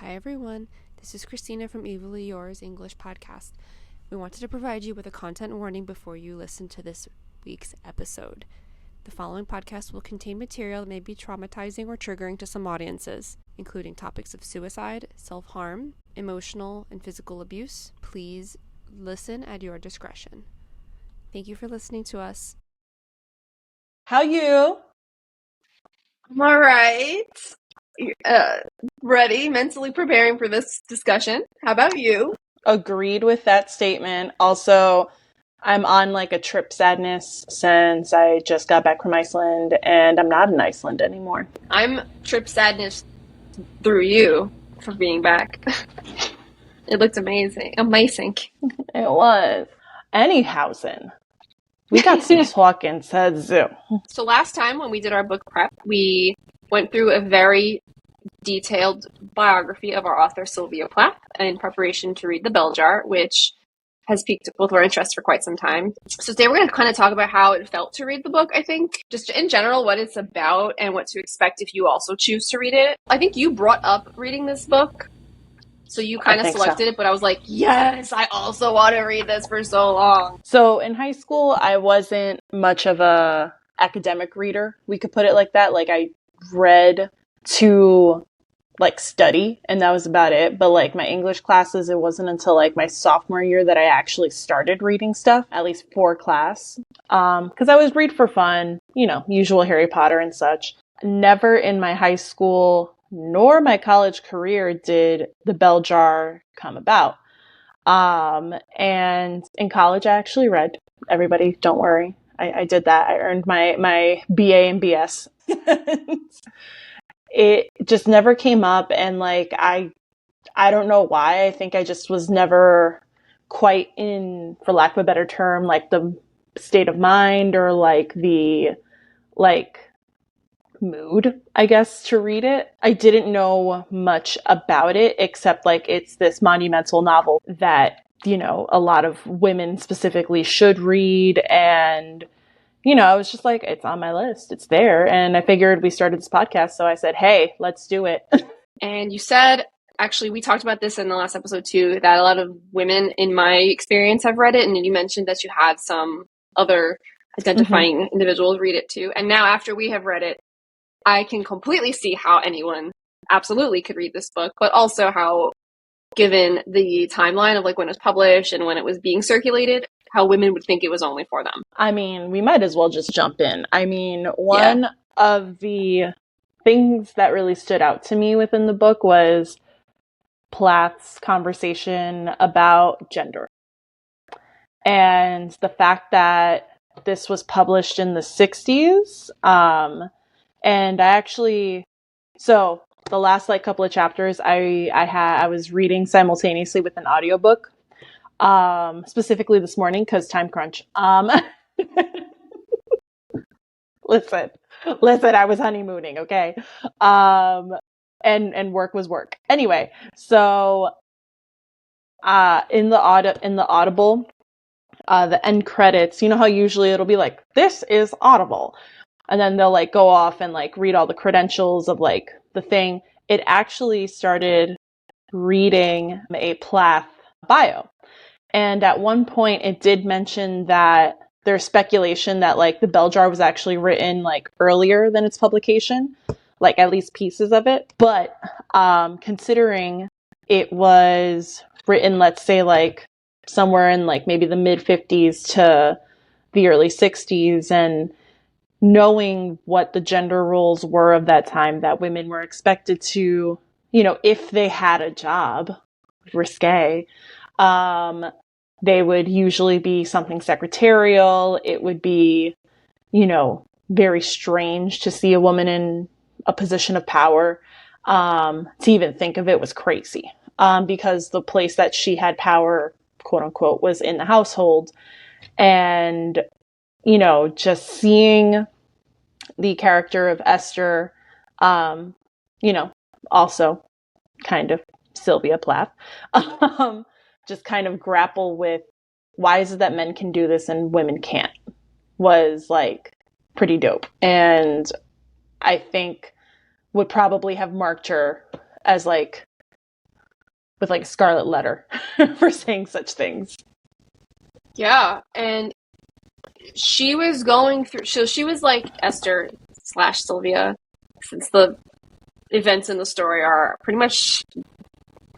Hi everyone, this is Christina from Evilly Yours English Podcast. We wanted to provide you with a content warning before you listen to this week's episode. The following podcast will contain material that may be traumatizing or triggering to some audiences, including topics of suicide, self-harm, emotional and physical abuse. Please listen at your discretion. Thank you for listening to us. How you? I'm all right. Ready, mentally preparing for this discussion. How about you? Agreed with that statement. Also, I'm on like a trip sadness since I just got back from Iceland and I'm not in Iceland anymore. I'm trip sadness through you for being back. It looked amazing. Amazing. It was. Anyhowsen. We got some talking to do. So last time when we did our book prep, we went through a very detailed biography of our author, Sylvia Plath, in preparation to read The Bell Jar, which has piqued both of our interests for quite some time. So today we're going to kind of talk about how it felt to read the book, I think. Just in general, what it's about and what to expect if you also choose to read it. I think you brought up reading this book, so you kind of selected it, but I was like, yes, I also want to read this for so long. So in high school, I wasn't much of a academic reader. We could put it like that. Like I read to like study and that was about it. But like my English classes, it wasn't until like my sophomore year that I actually started reading stuff, at least for class. Because I always read for fun, you know, usual Harry Potter and such. Never in my high school nor my college career did The Bell Jar come about. And in college I actually read. Everybody, don't worry. I did that. I earned my BA and BS. It just never came up, and like I don't know why. I think I just was never quite in, for lack of a better term, like the state of mind or like the mood, I guess, to read it. I didn't know much about it except like it's this monumental novel that, you know, a lot of women specifically should read, and you know, I was just like, it's on my list. It's there. And I figured we started this podcast. So I said, hey, let's do it. And you said, actually, we talked about this in the last episode too, that a lot of women in my experience have read it. And you mentioned that you had some other identifying individuals read it too. And now after we have read it, I can completely see how anyone absolutely could read this book, but also how, given the timeline of like when it was published and when it was being circulated, how women would think it was only for them. I mean, we might as well just jump in. I mean, one of the things that really stood out to me within the book was Plath's conversation about gender. And the fact that this was published in the 60s. And I actually, so the last like couple of chapters I was reading simultaneously with an audiobook. Specifically this morning because time crunch. Listen, I was honeymooning, okay? And work was work. Anyway, so in the Audible, the end credits, you know how usually it'll be like, this is Audible. And then they'll like go off and like read all the credentials of like the thing. It actually started reading a Plath bio. And at one point, it did mention that there's speculation that like The Bell Jar was actually written like earlier than its publication, like at least pieces of it. But considering it was written, let's say like somewhere in like maybe the mid 50s to the early 60s, and knowing what the gender roles were of that time, that women were expected to, you know, if they had a job, risque, they would usually be something secretarial. It would be, you know, very strange to see a woman in a position of power. To even think of it was crazy, because the place that she had power, quote unquote, was in the household. And, you know, just seeing the character of Esther, you know, also kind of Sylvia Plath, just kind of grapple with why is it that men can do this and women can't, was like pretty dope. And I think would probably have marked her as like with like a scarlet letter for saying such things. Yeah, and she was going through, so she was like Esther / Sylvia, since the events in the story are pretty much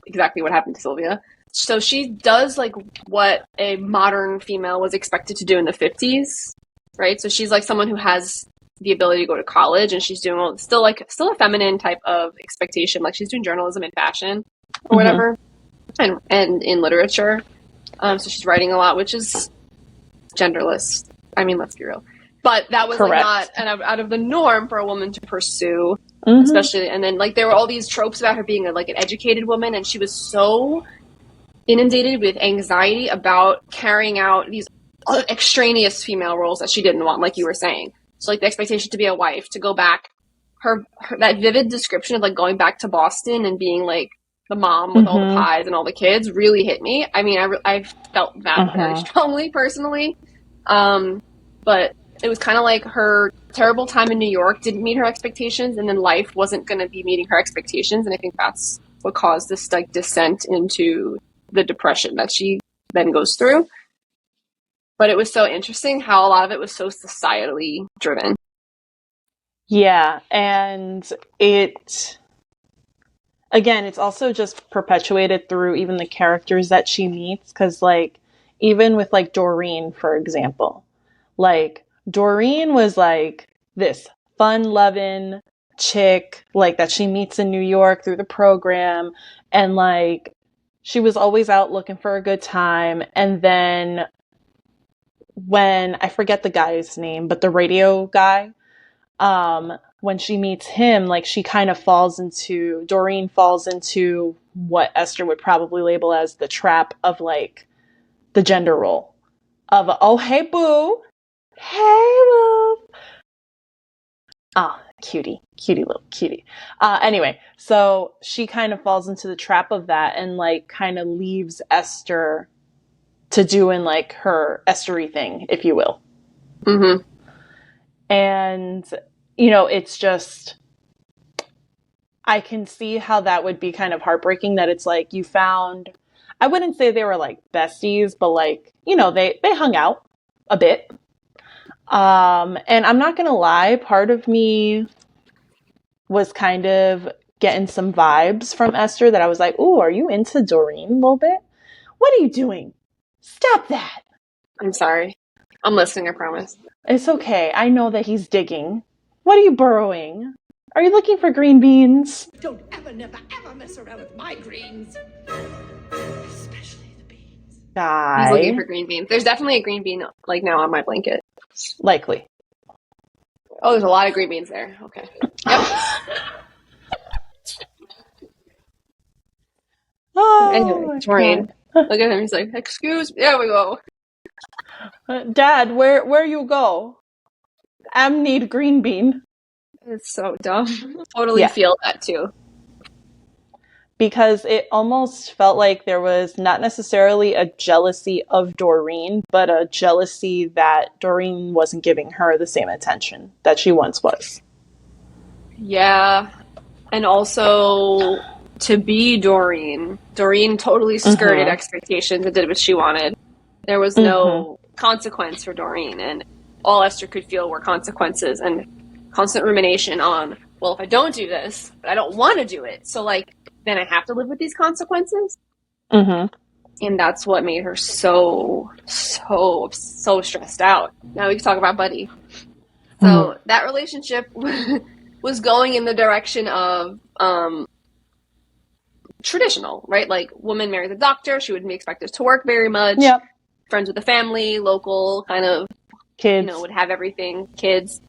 exactly what happened to Sylvia. So she does like what a modern female was expected to do in the 50s, right? So she's like someone who has the ability to go to college, and she's doing still a feminine type of expectation, like she's doing journalism and fashion or whatever, and in literature. So she's writing a lot, which is genderless. I mean, let's be real. But that was like not out of the norm for a woman to pursue, especially. And then like there were all these tropes about her being like an educated woman, and she was so inundated with anxiety about carrying out these extraneous female roles that she didn't want, like you were saying. So like the expectation to be a wife, to go back, her that vivid description of like going back to Boston and being like the mom with all the pies and all the kids really hit me. I mean, I felt that very strongly personally. But it was kind of like her terrible time in New York didn't meet her expectations, and then life wasn't going to be meeting her expectations. And I think that's what caused this like descent into the depression that she then goes through. But it was so interesting how a lot of it was so societally driven. Yeah, and it's also just perpetuated through even the characters that she meets, because like even with like Doreen, for example, like Doreen was like this fun-loving chick like that she meets in New York through the program, and like she was always out looking for a good time. And then when I forget the guy's name, but the radio guy, when she meets him, like Doreen falls into what Esther would probably label as the trap of like the gender role of, oh, hey boo, oh, cutie little cutie. Anyway, so she kind of falls into the trap of that, and like kind of leaves Esther to doing like her Estery thing, if you will. And it's just, I can see how that would be kind of heartbreaking, that it's like you found, I wouldn't say they were like besties, but like, they hung out a bit. And I'm not going to lie, part of me was kind of getting some vibes from Esther that I was like, ooh, are you into Doreen a little bit? What are you doing? Stop that. I'm sorry. I'm listening, I promise. It's okay. I know that he's digging. What are you burrowing? Are you looking for green beans? Don't ever, never, ever mess around with my greens. Especially the beans. Guy. He's looking for green beans. There's definitely a green bean like now on my blanket. Likely. Oh, there's a lot of green beans there. Okay. Yep. Anyway, Torian. Look at him. He's like, excuse me. There we go. Dad, where you go? Am need green bean. It's so dumb. Totally feel that too. Because it almost felt like there was not necessarily a jealousy of Doreen, but a jealousy that Doreen wasn't giving her the same attention that she once was. Yeah. And also, to be Doreen totally skirted expectations and did what she wanted. There was no consequence for Doreen, and all Esther could feel were consequences and constant rumination on, well, if I don't do this, but I don't want to do it, so like then I have to live with these consequences. And that's what made her so stressed out. Now we can talk about Buddy. So that relationship was going in the direction of traditional, right? Like, woman marries a doctor, she wouldn't be expected to work very much. Yep. Friends with the family, local kind of kids, would have everything, kids.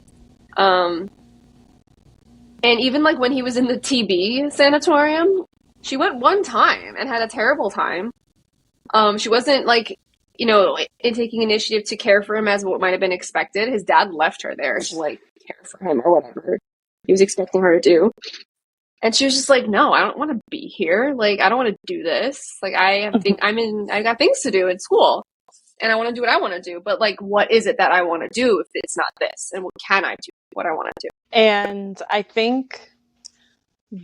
And even like when he was in the TB sanatorium, she went one time and had a terrible time. She wasn't like, in taking initiative to care for him as what might have been expected. His dad left her there to like care for him or whatever he was expecting her to do. And she was just like, no, I don't want to be here. Like, I don't want to do this. Like, I got things to do in school. And I want to do what I want to do. But, like, what is it that I want to do if it's not this? And what can I do? What I want to do? And I think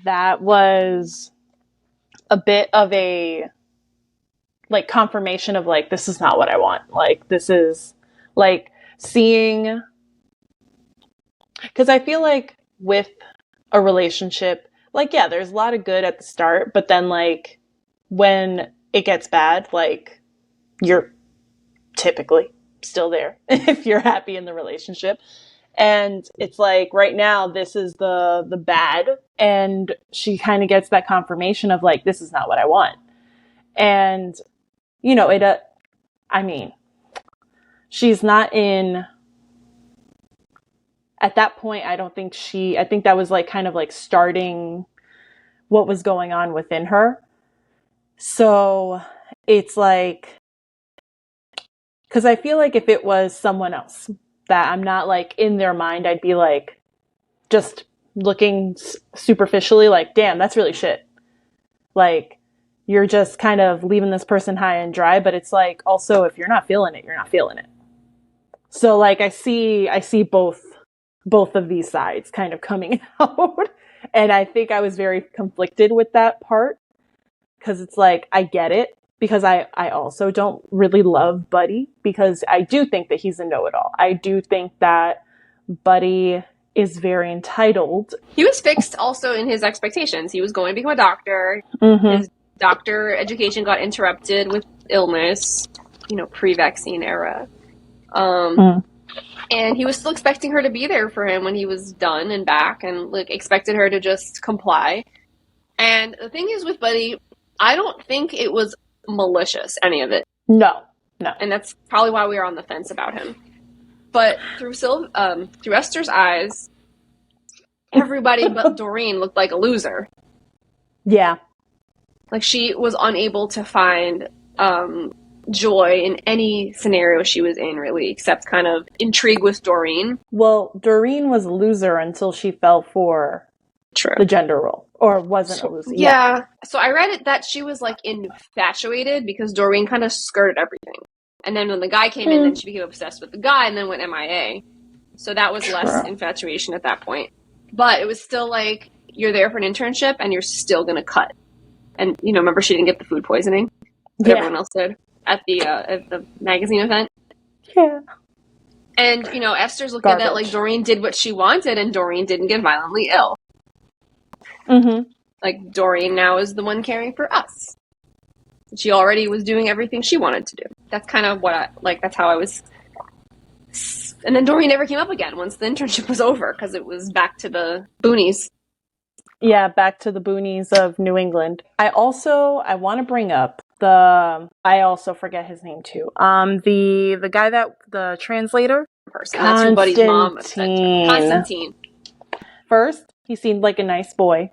that was a bit of a like confirmation of like, this is not what I want. Like, this is like seeing, because I feel like with a relationship, like, yeah, there's a lot of good at the start, but then like when it gets bad, like you're typically still there if you're happy in the relationship. And it's like right now, this is the bad, and she kind of gets that confirmation of like, this is not what I want. And you know, it. I mean, she's not in. At that point, I don't think she. I think that was like kind of like starting what was going on within her. So it's like, because I feel like if it was someone else that I'm not like in their mind, I'd be like just looking superficially like, damn, that's really shit. Like, you're just kind of leaving this person high and dry, but it's like, also, if you're not feeling it, you're not feeling it. So like, I see both of these sides kind of coming out. And I think I was very conflicted with that part, because it's like, I get it, because I also don't really love Buddy, because I do think that he's a know-it-all. I do think that Buddy is very entitled. He was fixed also in his expectations. He was going to become a doctor. Mm-hmm. His doctor education got interrupted with illness, pre-vaccine era. And he was still expecting her to be there for him when he was done and back, and like expected her to just comply. And the thing is with Buddy, I don't think it was malicious, any of it. No. And that's probably why we were on the fence about him. But through Esther's eyes, everybody but Doreen looked like a loser. Yeah. Like, she was unable to find joy in any scenario she was in, really, except kind of intrigue with Doreen. Well, Doreen was a loser until she fell for the gender role. Or wasn't a loser. Yeah. So I read it that she was, like, infatuated because Doreen kind of skirted everything. And then when the guy came in, then she became obsessed with the guy and then went MIA. So that was less infatuation at that point. But it was still like, you're there for an internship and you're still going to cut. And, remember she didn't get the food poisoning? But everyone else did at the magazine event. Yeah. And, Esther's looking at that like Doreen did what she wanted and Doreen didn't get violently ill. Mm-hmm. Like, Doreen now is the one caring for us. She already was doing everything she wanted to do. That's kind of what that's how I was. And then Doreen never came up again once the internship was over, because it was back to the boonies. Yeah, back to the boonies of New England. I want to bring up I also forget his name too. The guy the translator. Person. That's your buddy's mom. Constantine. First, he seemed like a nice boy,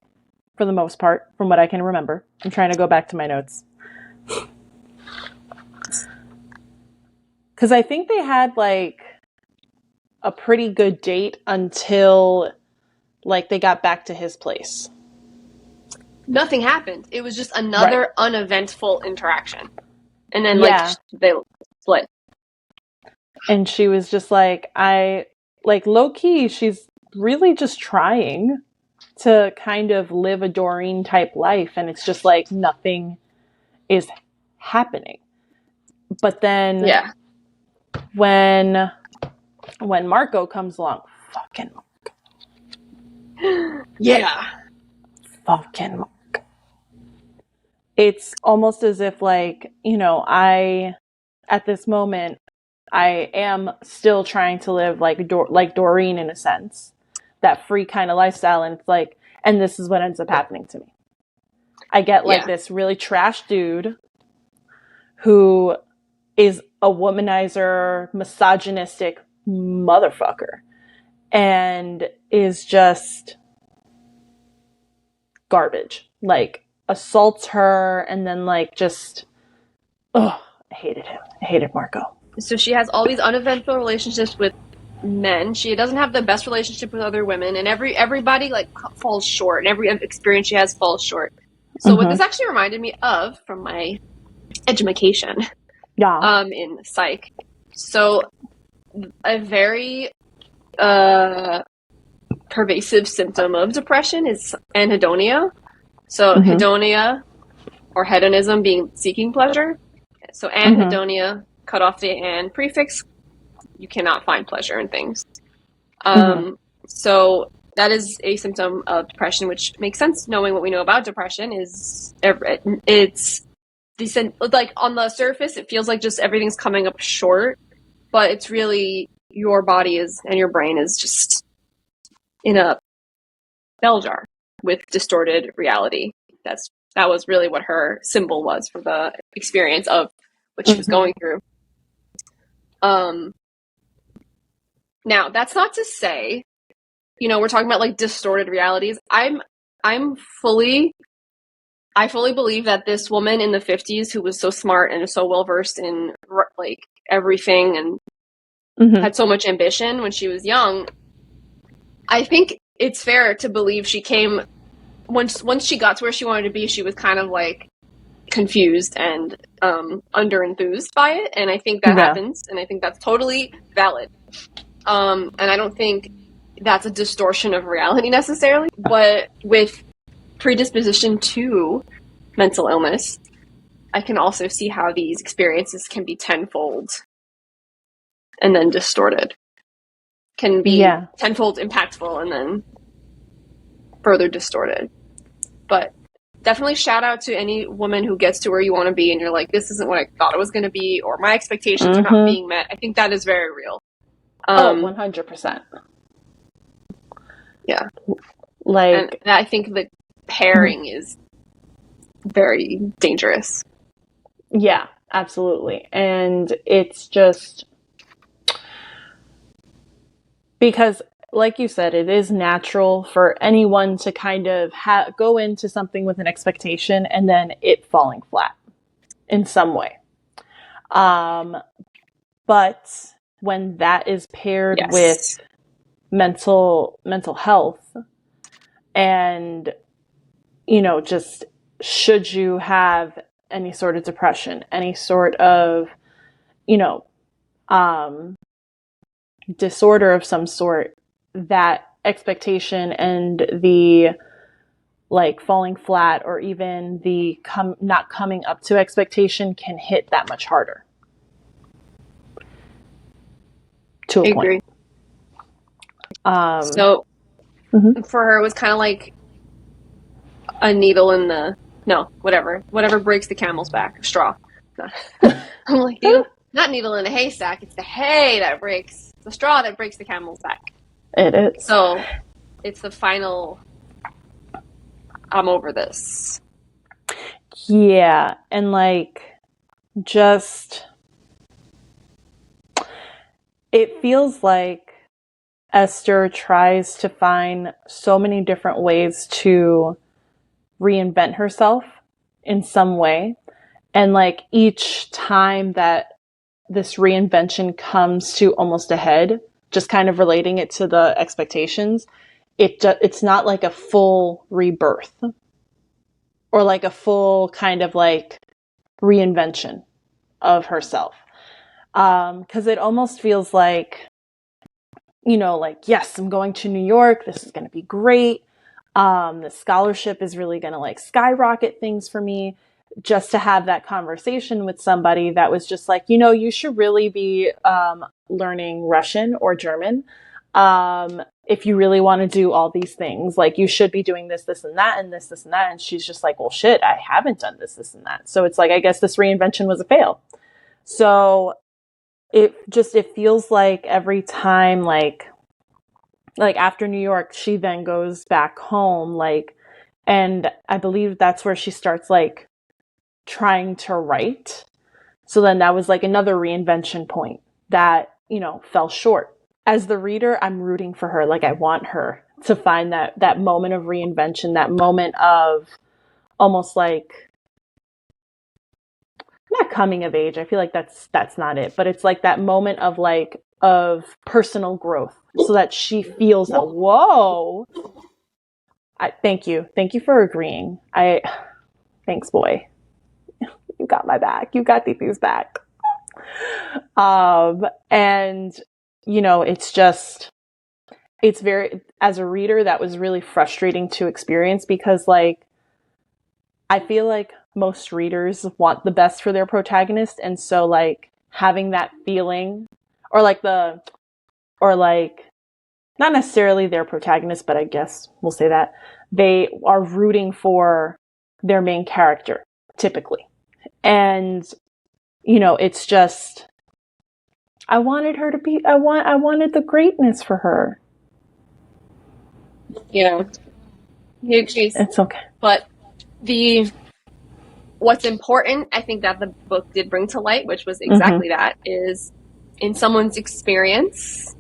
for the most part, from what I can remember. I'm trying to go back to my notes. Because I think they had, like, a pretty good date until, like, they got back to his place. Nothing happened. It was just another uneventful interaction. And then, they split. And she was just like, low-key, she's really just trying to kind of live a Doreen-type life, and it's just, like, nothing is happening. But then... Yeah. When Marco comes along, fucking Marco. Yeah. Fucking Marco. It's almost as if, like, at this moment, I am still trying to live like Doreen, in a sense. That free kind of lifestyle, and it's like, and this is what ends up happening to me. I get, like, this really trash dude who is a womanizer, misogynistic motherfucker, and is just garbage. Like, assaults her, and then, like, just, I hated him. I hated Marco. So she has all these uneventful relationships with men. She doesn't have the best relationship with other women, and everybody, like, falls short, and every experience she has falls short. So what this actually reminded me of, from my education, in psych. So a very pervasive symptom of depression is anhedonia. So hedonia or hedonism being seeking pleasure. So anhedonia, cut off the and prefix, you cannot find pleasure in things. So that is a symptom of depression, which makes sense knowing what we know about depression. It's decent, like on the surface it feels like just everything's coming up short, but it's really your body is and your brain is just in a bell jar with distorted reality. That was really what her symbol was for the experience of what she was going through. Now that's not to say, we're talking about like distorted realities. I fully believe that this woman in the 50s who was so smart and so well versed in like everything and had so much ambition when she was young, I think it's fair to believe she came once she got to where she wanted to be, she was kind of like confused and under enthused by it, and I think that happens, and I think that's totally valid. And I don't think that's a distortion of reality necessarily, but with predisposition to mental illness, I can also see how these experiences can be tenfold and then distorted. Can be tenfold impactful and then further distorted. But definitely shout out to any woman who gets to where you want to be and you're like, this isn't what I thought it was going to be, or my expectations are not being met. I think that is very real. 100%. Yeah. Like, and I think the pairing is very dangerous. Yeah, absolutely. And it's just because, like you said, it is natural for anyone to kind of go into something with an expectation and then it falling flat in some way. But when that is paired with mental health and, just should you have any sort of depression, any sort of, disorder of some sort, that expectation and the like falling flat or even the not coming up to expectation can hit that much harder. To a point. So for her, it was kind of like a needle in the whatever breaks the camel's back, straw. I'm like, not needle in a haystack. It's the hay that breaks the straw that breaks the camel's back. It is. So it's the final. I'm over this. Yeah, and like just it feels like Esther tries to find so many different ways to reinvent herself in some way. And like each time that this reinvention comes to almost a head, just kind of relating it to the expectations, it's not like a full rebirth or like a full kind of like reinvention of herself. 'Cause it almost feels like, like, yes, I'm going to New York. This is going to be great. The scholarship is really going to like skyrocket things for me. Just to have that conversation with somebody that was just like, you should really be learning Russian or German if you really want to do all these things. Like, you should be doing this, this, and that, and this, and that. And she's just like, well, shit, I haven't done this, this, and that. So it's like, I guess this reinvention was a fail. So it feels like every time, like after New York, she then goes back home, like, and I believe that's where she starts like trying to write. So then that was like another reinvention point that, fell short. As the reader, I'm rooting for her. Like, I want her to find that moment of reinvention, that moment of almost like, not coming of age. I feel like that's not it, but it's like that moment of like, of personal growth so that she feels that, whoa. Thank you for agreeing. Thanks, boy. You got my back. You got Titu's back. And it's very, as a reader, that was really frustrating to experience because like, I feel like most readers want the best for their protagonist. And so like having that feeling or like not necessarily their protagonist, but I guess we'll say that they are rooting for their main character typically. And, you know, it's just, I wanted the greatness for her. Yeah. It's okay. But what's important, I think that the book did bring to light, which was exactly that, is in someone's experience,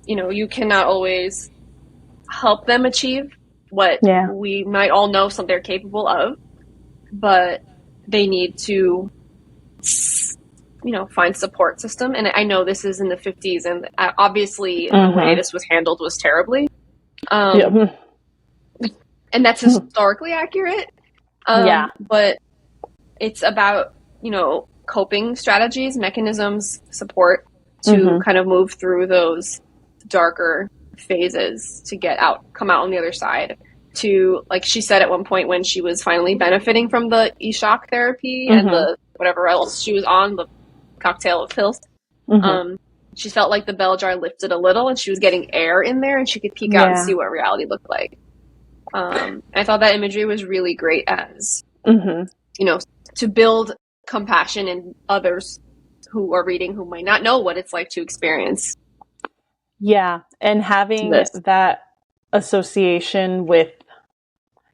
you know, you cannot always help them achieve what we might all know something they're capable of, but they need to, you know, find support system. And I know this is in the 50s, and obviously the way this was handled was terribly. And that's historically accurate. But it's about, you know, coping strategies, mechanisms, support to kind of move through those darker phases to come out on the other side. To, like she said at one point when she was finally benefiting from the e-shock therapy and the whatever else she was on, the cocktail of pills, she felt like the bell jar lifted a little and she was getting air in there and she could peek out and see what reality looked like. I thought that imagery was really great as, you know, to build compassion in others who are reading who might not know what it's like to experience. Yeah, and having that association with,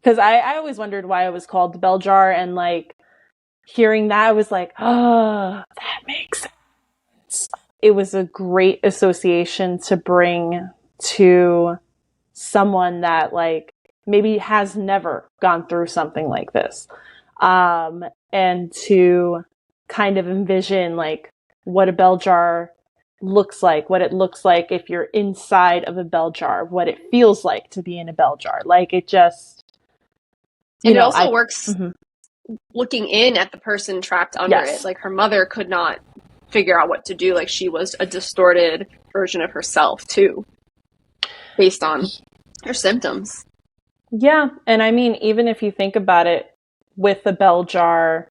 because I always wondered why it was called the bell jar, and like hearing that, I was like, oh, that makes sense. It was a great association to bring to someone that like maybe has never gone through something like this. And to kind of envision like what a bell jar looks like, what it looks like if you're inside of a bell jar, what it feels like to be in a bell jar. Like it just, it also works looking in at the person trapped under it. Like her mother could not figure out what to do. Like she was a distorted version of herself too, based on her symptoms. Yeah. And I mean, even if you think about it, with the bell jar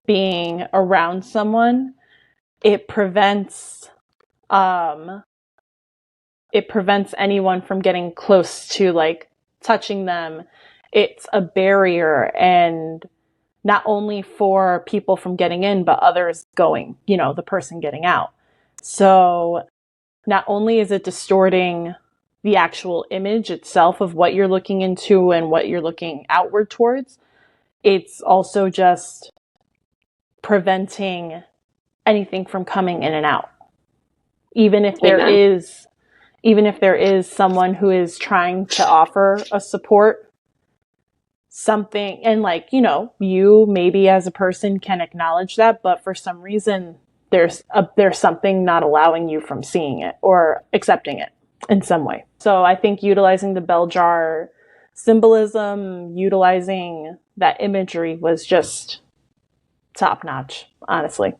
being around someone, it prevents anyone from getting close to like touching them. It's a barrier, and not only for people from getting in, but others going, you know, the person getting out. So not only is it distorting the actual image itself of what you're looking into and what you're looking outward towards, it's also just preventing anything from coming in and out. Even if there is someone who is trying to offer a support, something, and like, you know, you maybe as a person can acknowledge that, but for some reason there's something not allowing you from seeing it or accepting it in some way. So I think utilizing the bell jar symbolism, utilizing that imagery was just top notch, honestly.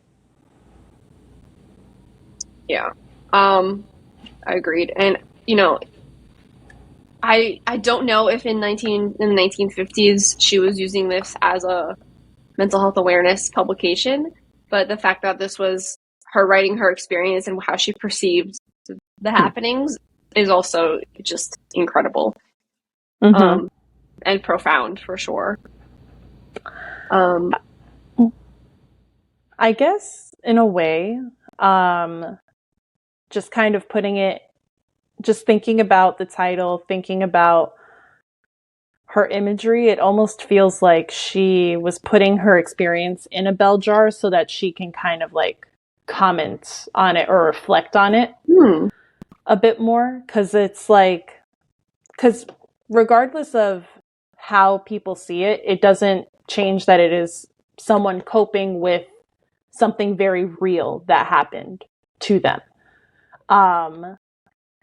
Yeah. I agreed. And, you know, I don't know if in the 1950s she was using this as a mental health awareness publication, but the fact that this was her writing her experience and how she perceived the happenings is also just incredible. And profound for sure. I guess in a way, just kind of putting it, just thinking about the title, thinking about her imagery, it almost feels like she was putting her experience in a bell jar so that she can kind of like comment on it or reflect on it a bit more. Because it's like, because regardless of how people see it, it doesn't change that it is someone coping with something very real that happened to them.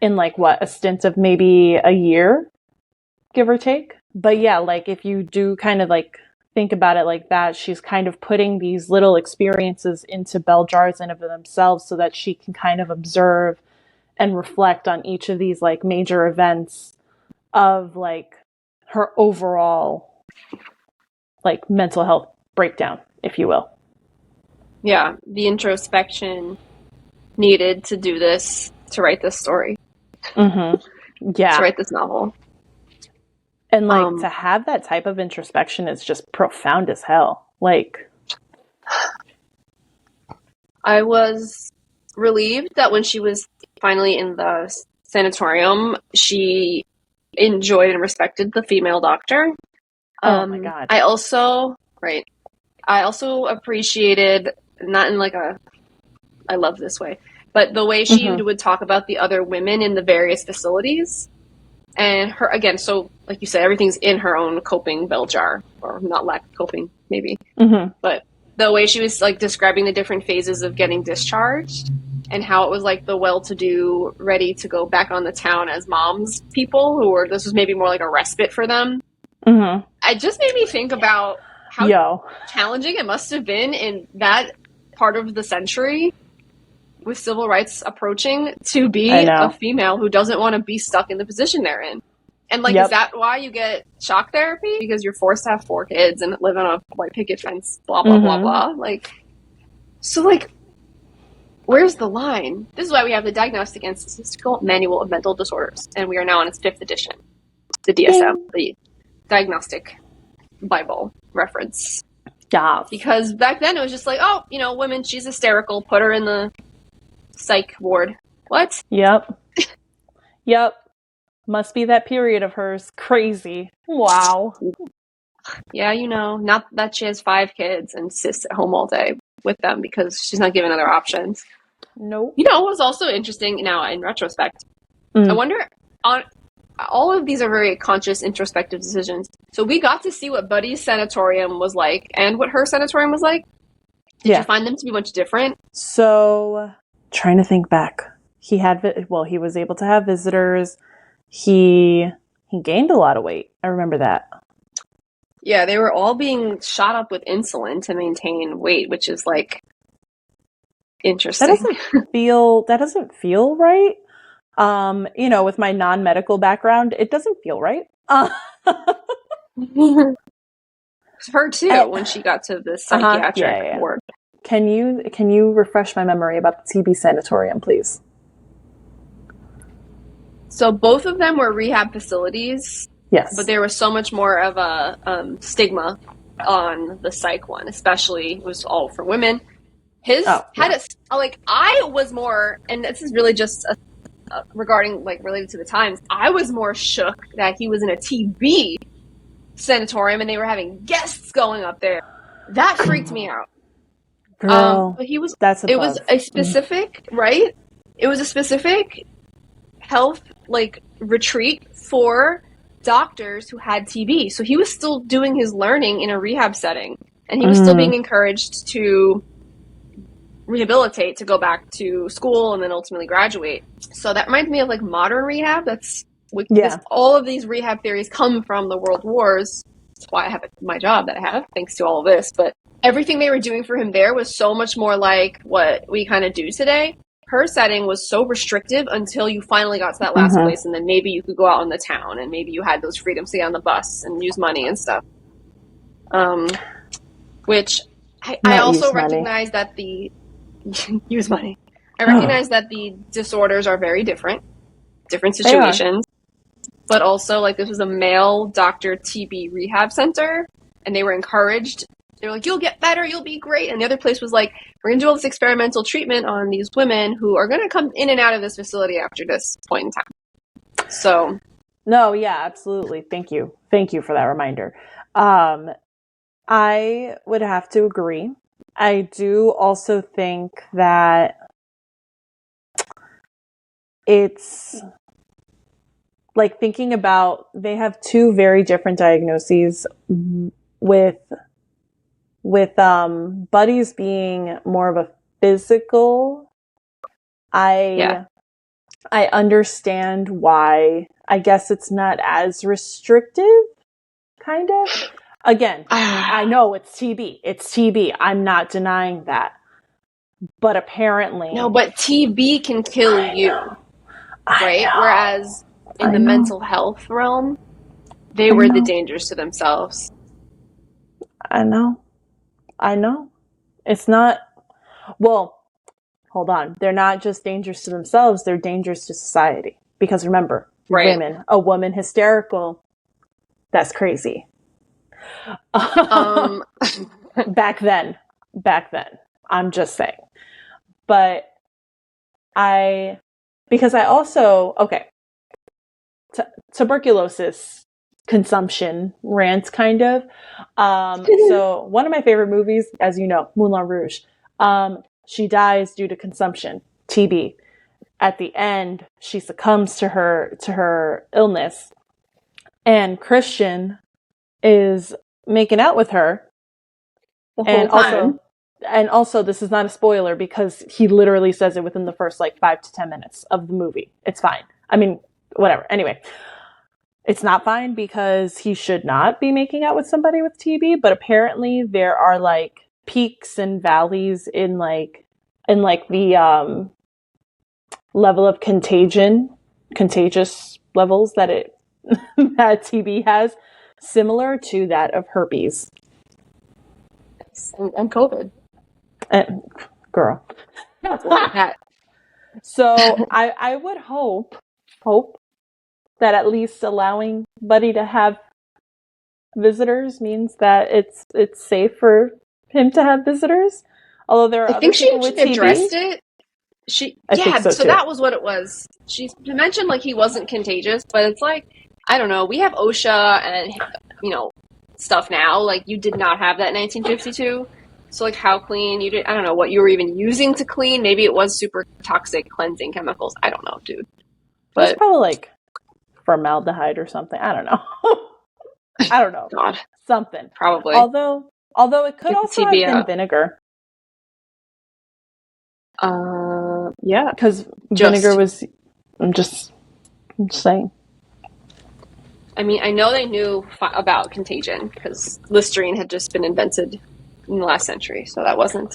In like what, a stint of maybe a year, give or take. But yeah, like if you do kind of like think about it like that, she's kind of putting these little experiences into bell jars in of themselves so that she can kind of observe and reflect on each of these like major events of like her overall like mental health breakdown, if you will. Yeah, the introspection needed to do this, to write this story. Mm-hmm. Yeah. To write this novel. And like to have that type of introspection is just profound as hell. Like, I was relieved that when she was finally in the sanatorium, she enjoyed and respected the female doctor. oh my God. I also appreciated, not in like a I love this way, but the way she would talk about the other women in the various facilities. And her, again, so like you said, everything's in her own coping bell jar, or not lack of coping, maybe. But the way she was like describing the different phases of getting discharged and how it was like the well-to-do, ready to go back on the town as moms people who were, this was maybe more like a respite for them. It just made me think about how challenging it must have been in that part of the century with civil rights approaching to be a female who doesn't want to be stuck in the position they're in. And like, is that why you get shock therapy? Because you're forced to have 4 kids and live on a white picket fence, blah, blah, blah, blah. Like, so like, where's the line? This is why we have the Diagnostic and Statistical Manual of Mental Disorders. And we are now on its 5th edition. The DSM, the Diagnostic Bible reference. Yeah. Because back then it was just like, oh, you know, women, she's hysterical, put her in the psych ward. What? Yep. Must be that period of hers. Crazy. Wow. Yeah, you know, not that she has 5 kids and sits at home all day with them because she's not given other options. Nope. You know, what was also interesting now in retrospect, I wonder, all of these are very conscious, introspective decisions. So we got to see what Buddy's sanatorium was like and what her sanatorium was like. Did you find them to be much different? So, trying to think back. He was able to have visitors. He gained a lot of weight. I remember that. Yeah, they were all being shot up with insulin to maintain weight, which is like interesting. That doesn't feel right. You know, with my non-medical background, it doesn't feel right. Her too, when she got to the psychiatric ward. Can you refresh my memory about the TB sanatorium, please? So both of them were rehab facilities. Yes. But there was so much more of a stigma on the psych one, especially it was all for women. I was more, and this is really just regarding, like, related to the times, I was more shook that he was in a TB sanatorium and they were having guests going up there. That freaked me out. Girl, but it was a specific, right? It was a specific health, like, retreat for doctors who had TB. So he was still doing his learning in a rehab setting. And he was still being encouraged to rehabilitate, to go back to school and then ultimately graduate. So that reminds me of like modern rehab. All of these rehab theories come from the world wars. That's why I have my job that I have, thanks to all of this. But everything they were doing for him there was so much more like what we kind of do today. Her setting was so restrictive until you finally got to that last place, and then maybe you could go out in the town, and maybe you had those freedoms to get on the bus and use money and stuff. Which I also recognize that the use money. I recognize that the disorders are very different situations, but also like this was a male doctor TB rehab center, and they were encouraged. They were like, you'll get better, you'll be great. And the other place was like, we're going to do all this experimental treatment on these women who are going to come in and out of this facility after this point in time. So. No, yeah, absolutely. Thank you. Thank you for that reminder. I would have to agree. I do also think that it's like thinking about, they have 2 very different diagnoses with Buddy's being more of a physical. I understand why. I guess it's not as restrictive, kind of. Again, I know it's TB. It's TB. I'm not denying that. But apparently... No, but TB can kill you, right? Whereas in the mental health realm, they were the dangers to themselves. I know. It's not, well, hold on. They're not just dangerous to themselves, they're dangerous to society. Because remember, Right. women, a woman hysterical, that's crazy. Um, Back then. I'm just saying. But because I also, okay, tuberculosis consumption rant kind of. So one of my favorite movies, as you know, Moulin Rouge. She dies due to consumption, TB. At the end, she succumbs to her illness, and Christian is making out with her. the whole time. And also, this is not a spoiler because he literally says it within the first 5 to 10 minutes of the movie. It's fine. I mean, whatever. Anyway, it's not fine because he should not be making out with somebody with TB, but apparently there are peaks and valleys in the level of contagious levels that that TB has, similar to that of herpes. And COVID. And, girl. So I would hope that at least allowing Buddy to have visitors means that it's safe for him to have visitors. Although there are other people with TB. Addressed it. I think so too. That was what it was. She mentioned he wasn't contagious, but it's I don't know. We have OSHA and stuff now. You did not have that in 1952. So how clean you did? I don't know what you were even using to clean. Maybe it was super toxic cleansing chemicals. I don't know, dude. But it's probably formaldehyde or something. I don't know. I don't know. God, something probably. Although it could also have been vinegar. Yeah, because vinegar was. I'm just saying. I mean, I know they knew about contagion because Listerine had just been invented in the last century, so that wasn't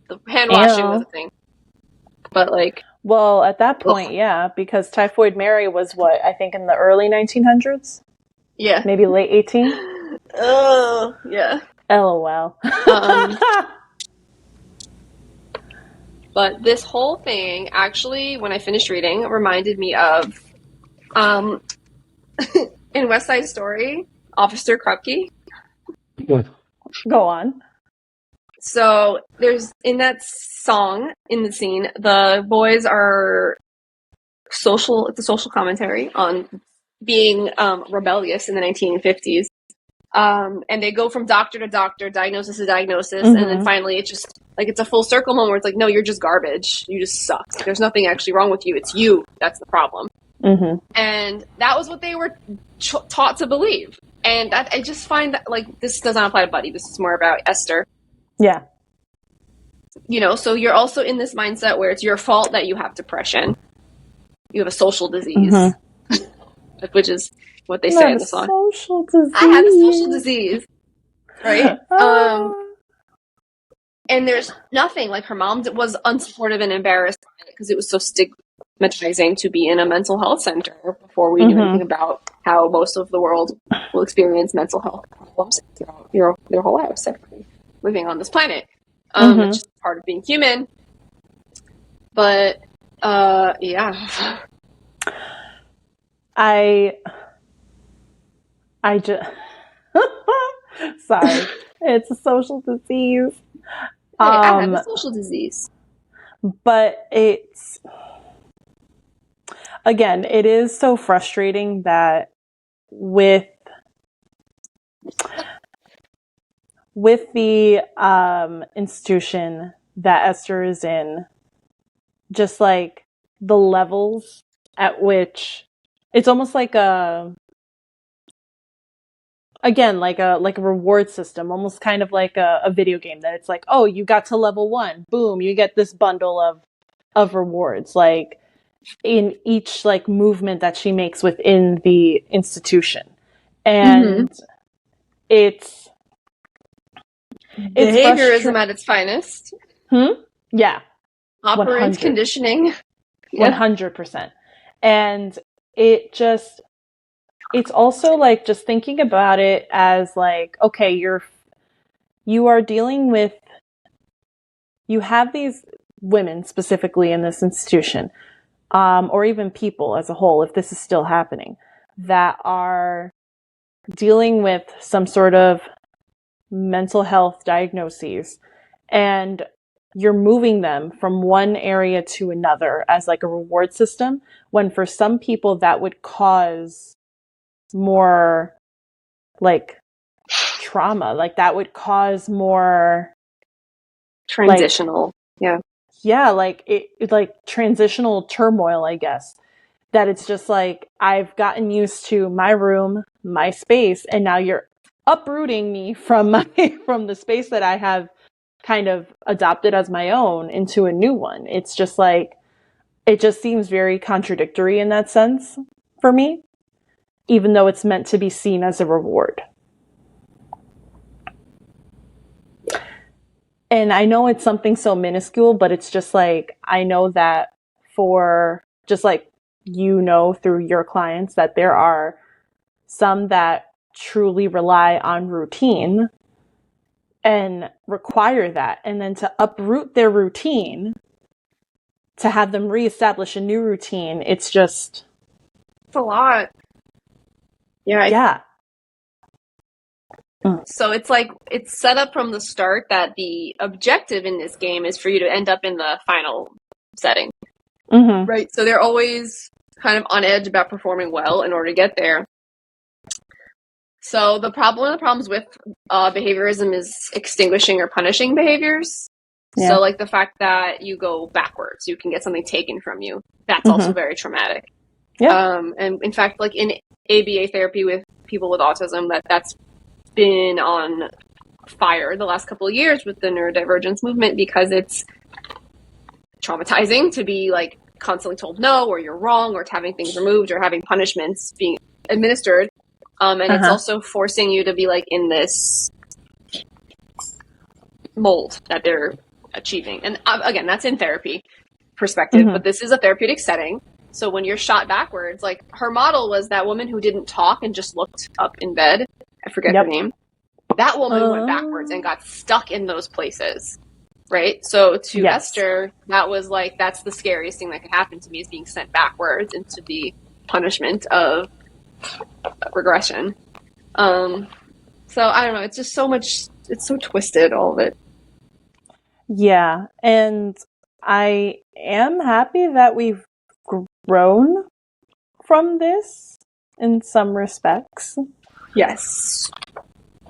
the hand washing was a thing. But well, at that point, yeah, because Typhoid Mary was what I think in the early 1900s. Yeah, maybe late 18. Oh, yeah. LOL. But this whole thing, actually, when I finished reading, reminded me of, in West Side Story, Officer Krupke. Go on. So there's, in that song, in the scene, the boys are it's a social commentary on being rebellious in the 1950s. And they go from doctor to doctor, diagnosis to diagnosis, and then finally it's just it's a full circle moment where it's no, you're just garbage. You just suck. There's nothing actually wrong with you. It's you that's the problem. And that was what they were taught to believe. And I just find that this does not apply to Buddy. This is more about Esther. Yeah. So you're also in this mindset where it's your fault that you have depression. You have a social disease, which is what they say in the song. Social disease. I have a social disease, right? And there's nothing her mom was unsupportive and embarrassed because it was so stigmatizing to be in a mental health center before we knew anything about how most of the world will experience mental health problems throughout their whole lives, living on this planet. It's just part of being human. But yeah. I just sorry. It's a social disease. Hey, I have a social disease. But it's again, it is so frustrating that with the institution that Esther is in, just the levels at which it's almost like a reward system, almost kind of like a video game that it's oh, you got to level 1, boom, you get this bundle of rewards, in each movement that she makes within the institution. And it's behaviorism at its finest. Yeah. Operant conditioning. 100%. And it's also just thinking about it as okay, you are dealing with, you have these women specifically in this institution, or even people as a whole, if this is still happening, that are dealing with some sort of mental health diagnoses, and you're moving them from one area to another as like a reward system, when for some people that would cause more like trauma, like that would cause more Transitional. like it like transitional turmoil, I guess. That it's just like, I've gotten used to my room, my space, and now you're uprooting me from from the space that I have kind of adopted as my own into a new one. It's just like, it just seems very contradictory in that sense for me, even though it's meant to be seen as a reward. And I know it's something so minuscule, but it's just like, I know that for just like, through your clients, that there are some that truly rely on routine and require that. And then to uproot their routine, to have them reestablish a new routine, it's just... It's a lot. Yeah. So it's like, it's set up from the start that the objective in this game is for you to end up in the final setting. Mm-hmm. Right. So they're always kind of on edge about performing well in order to get there. So one of the problems with behaviorism is extinguishing or punishing behaviors. Yeah. So like the fact that you go backwards, you can get something taken from you. That's also very traumatic. Yeah. And in fact, like in ABA therapy with people with autism, that's been on fire the last couple of years with the neurodivergence movement, because it's traumatizing to be like constantly told no, or you're wrong, or having things removed, or having punishments being administered. And it's also forcing you to be like in this mold that they're achieving. And again, that's in therapy perspective, but this is a therapeutic setting. So when you're shot backwards, like her model was that woman who didn't talk and just looked up in bed. I forget her name. That woman went backwards and got stuck in those places. Right? So to Esther, that was like, that's the scariest thing that could happen to me, is being sent backwards into the punishment of regression. So I don't know. It's just so much, it's so twisted, all of it. Yeah. And I am happy that we've grown from this in some respects. Yes.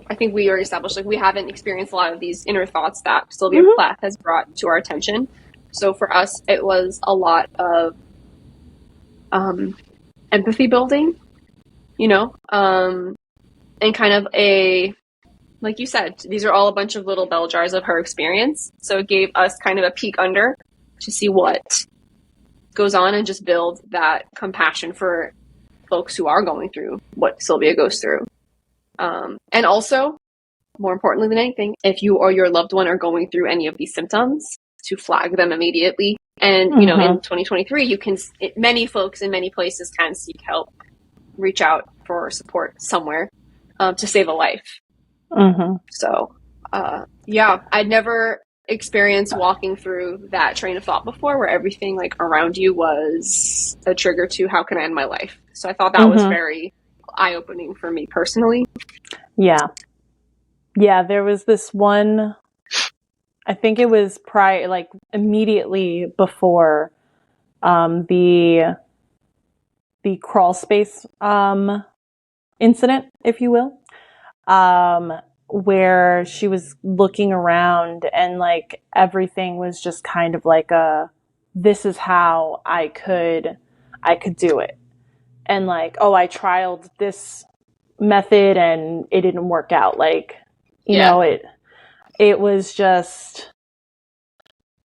I think we already established, like, we haven't experienced a lot of these inner thoughts that Sylvia Plath has brought to our attention. So for us, it was a lot of empathy building, and kind of like you said, these are all a bunch of little bell jars of her experience. So it gave us kind of a peek under to see what goes on and just build that compassion for folks who are going through what Sylvia goes through. And also, more importantly than anything, if you or your loved one are going through any of these symptoms, to flag them immediately. And, in 2023, many folks in many places can seek help, reach out for support somewhere, to save a life. So, I'd never experienced walking through that train of thought before, where everything like around you was a trigger to how can I end my life. So I thought that was very eye-opening for me personally. Yeah, there was this one, I think it was immediately before the crawl space incident, if you will, where she was looking around and like everything was just kind of like this is how I could do it. And like, I trialed this method and it didn't work out. Like, it was just,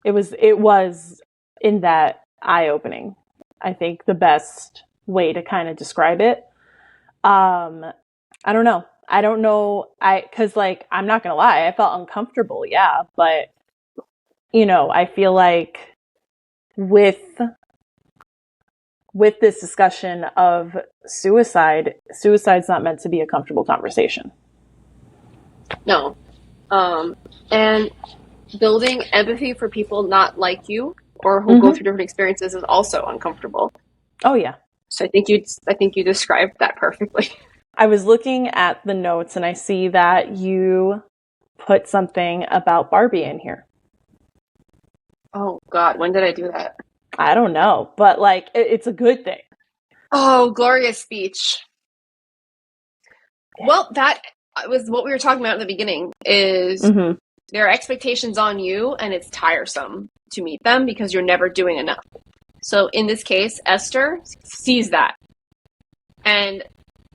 it was in that eye-opening, I think, the best way to kind of describe it. I don't know. Cause like, I'm not gonna lie, I felt uncomfortable. Yeah. But, I feel like with this discussion of suicide's not meant to be a comfortable conversation. No. And building empathy for people not like you or who go through different experiences is also uncomfortable. Oh yeah. So I think you described that perfectly. I was looking at the notes and I see that you put something about Barbie in here. Oh God, when did I do that? I don't know, but like it's a good thing. Oh, Gloria's speech. Well, that was what we were talking about in the beginning, is there are expectations on you and it's tiresome to meet them because you're never doing enough. So in this case, Esther sees that. And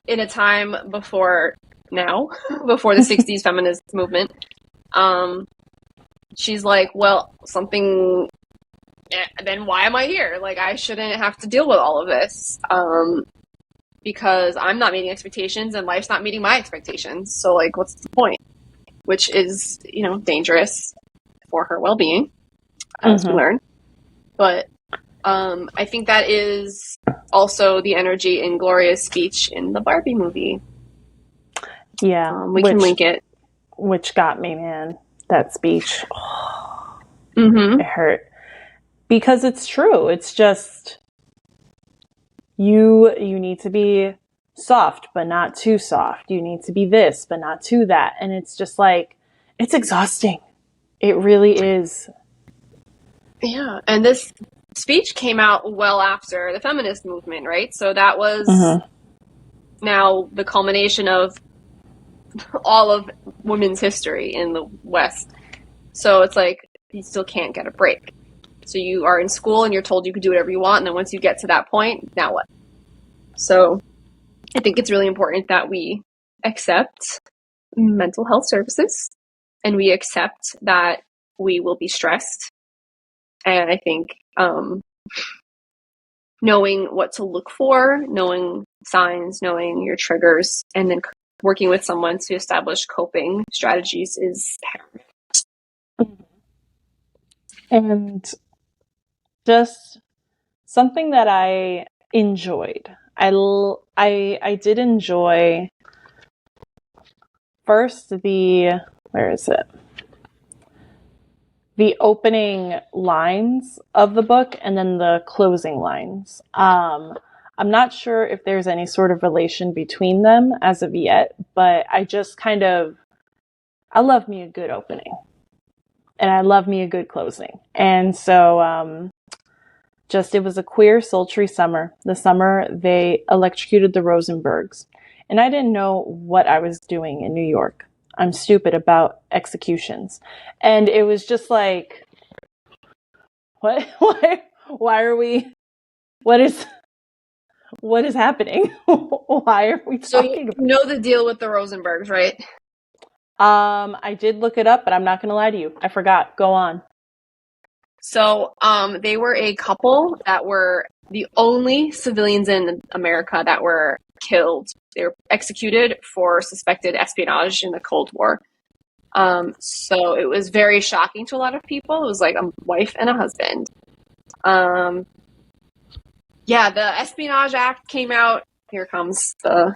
in a time before now, before the 60s feminist movement, she's like, well, something, then why am I here? Like, I shouldn't have to deal with all of this. Because I'm not meeting expectations and life's not meeting my expectations. So, like, what's the point? Which is, dangerous for her well-being, as we learn. But I think that is also the energy in Gloria's speech in the Barbie movie. Yeah. We can link it. Which got me, man. That speech. It hurt. Because it's true. It's just... You need to be soft, but not too soft. You need to be this, but not too that. And it's just like, it's exhausting. It really is. Yeah. And this speech came out well after the feminist movement, right? So that was now the culmination of all of women's history in the West. So it's like, you still can't get a break. So you are in school and you're told you can do whatever you want. And then once you get to that point, now what? So I think it's really important that we accept mental health services and we accept that we will be stressed. And I think knowing what to look for, knowing signs, knowing your triggers, and then working with someone to establish coping strategies is paramount. And just something that I enjoyed. I did enjoy first where is it? The opening lines of the book and then the closing lines. I'm not sure if there's any sort of relation between them as of yet, but I just I love me a good opening and I love me a good closing. And so, it was a queer, sultry summer. The summer they electrocuted the Rosenbergs. And I didn't know what I was doing in New York. I'm stupid about executions. And it was just like, what? Why are we, what is happening? Why are we talking about? So you know the deal with the Rosenbergs, right? I did look it up, but I'm not going to lie to you. I forgot. Go on. So, they were a couple that were the only civilians in America that were killed. They were executed for suspected espionage in the Cold War. So it was very shocking to a lot of people. It was like a wife and a husband. Yeah, the Espionage Act came out. Here comes the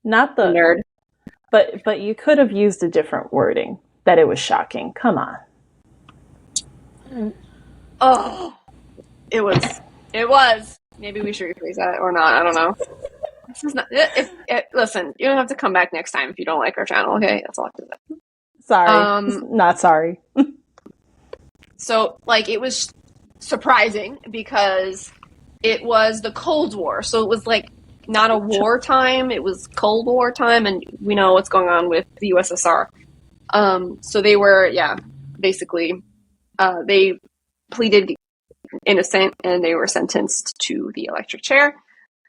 not the nerd. But you could have used a different wording that it was shocking. Come on. Oh, it was. Maybe we should rephrase that or not. I don't know. This is not. Listen, you don't have to come back next time if you don't like our channel. Okay, that's all I have to say. Sorry, not sorry. So, like, it was surprising because it was the Cold War, so it was like not a wartime. It was Cold War time, and we know what's going on with the USSR. So they were, basically. They pleaded innocent and they were sentenced to the electric chair.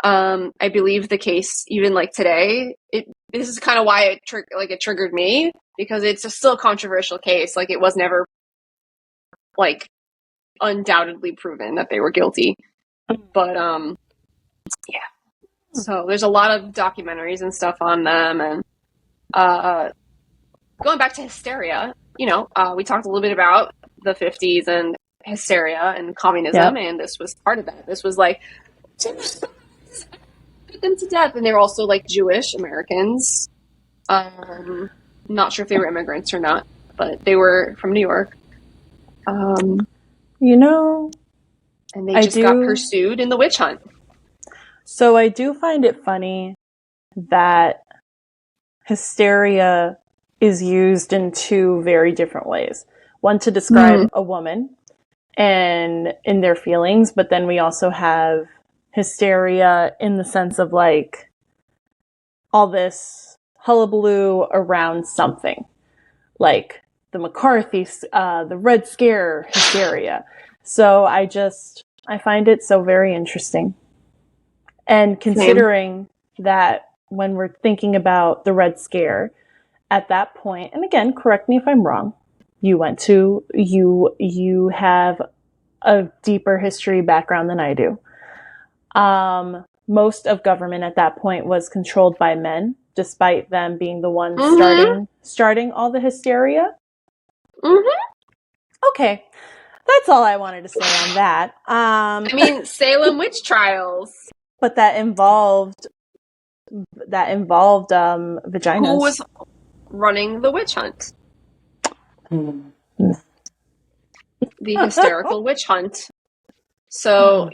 I believe the case, even like today, this is kind of why it triggered me, because it's still a controversial case. Like, it was never like undoubtedly proven that they were guilty. But so there's a lot of documentaries and stuff on them. And going back to Hysteria, we talked a little bit about the 50s and hysteria and communism, and this was part of that. This was like, put them to death, and they were also like Jewish Americans. Not sure if they were immigrants or not, but they were from New York. You know, And they just got pursued in the witch hunt. So I do find it funny that hysteria is used in two very different ways. One to describe a woman and in their feelings, but then we also have hysteria in the sense of like all this hullabaloo around something, like the McCarthy, the Red Scare hysteria. So I find it so very interesting. And considering that when we're thinking about the Red Scare at that point, and again, correct me if I'm wrong, you have a deeper history background than I do. Most of government at that point was controlled by men, despite them being the ones starting all the hysteria. Okay. That's all I wanted to say on that. I mean, Salem witch trials. But that involved vaginas. Who was running the witch hunt? The hysterical witch hunt. So,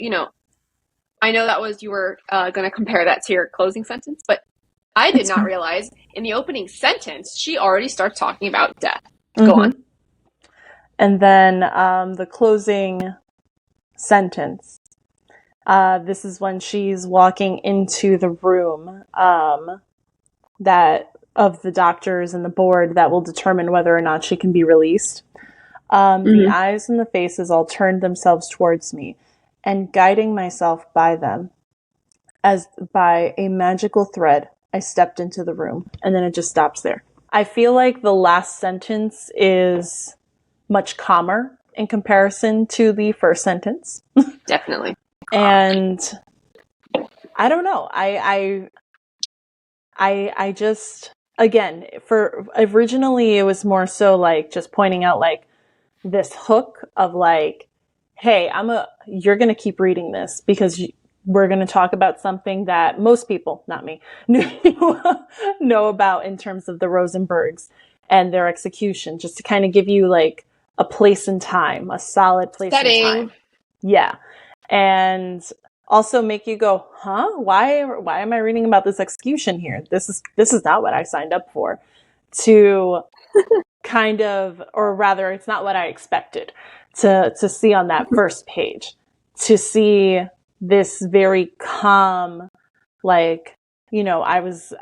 I know that was, you were going to compare that to your closing sentence, but I did not realize in the opening sentence, she already starts talking about death. Go on. And then the closing sentence. This is when she's walking into the room that of the doctors and the board that will determine whether or not she can be released. The eyes and the faces all turned themselves towards me, and guiding myself by them, as by a magical thread, I stepped into the room. And then it just stops there. I feel like the last sentence is much calmer in comparison to the first sentence. Definitely. And I don't know. I just, again, for originally it was more so like just pointing out like this hook of like, hey, you're going to keep reading this because we're going to talk about something that most people, not me, know about in terms of the Rosenbergs and their execution, just to kind of give you like a place in time, a solid place in time. Yeah. And also make you go, huh? Why am I reading about this execution here? This is not what I signed up for. To kind of, or rather, it's not what I expected to see on that first page. To see this very calm, like, I was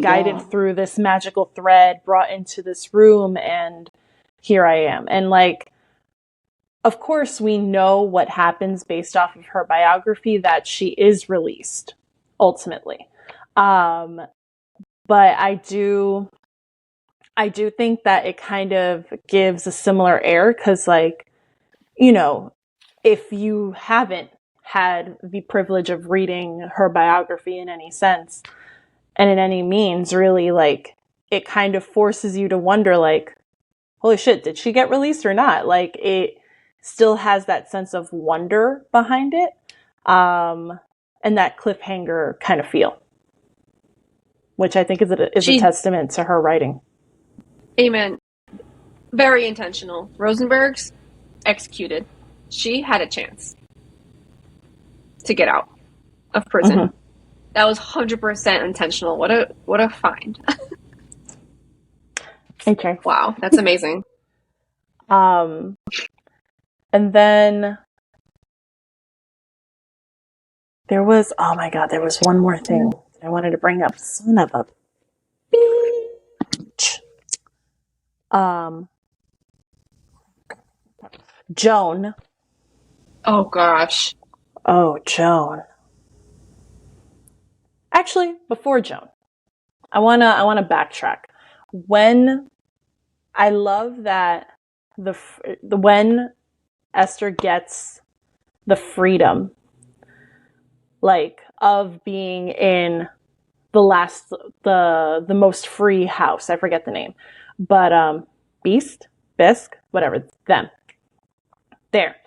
guided through this magical thread, brought into this room, and here I am. And like, of course, we know what happens based off of her biography, that she is released, ultimately. But I do think that it kind of gives a similar air, because, like, if you haven't had the privilege of reading her biography in any sense, and in any means, really, like, it kind of forces you to wonder, like, holy shit, did she get released or not? Like, it still has that sense of wonder behind it, and that cliffhanger kind of feel, which I think is a testament to her writing. Amen. Very intentional. Rosenberg's executed. She had a chance to get out of prison. That was 100% intentional. What a find. Okay. Wow, that's amazing. And then there was one more thing I wanted to bring up. Son of a bitch. Joan. Oh gosh. Oh, Joan. Actually, before Joan, I wanna backtrack. When I love that when Esther gets the freedom, like, of being in the most free house. I forget the name, but Bisque, whatever, them. There.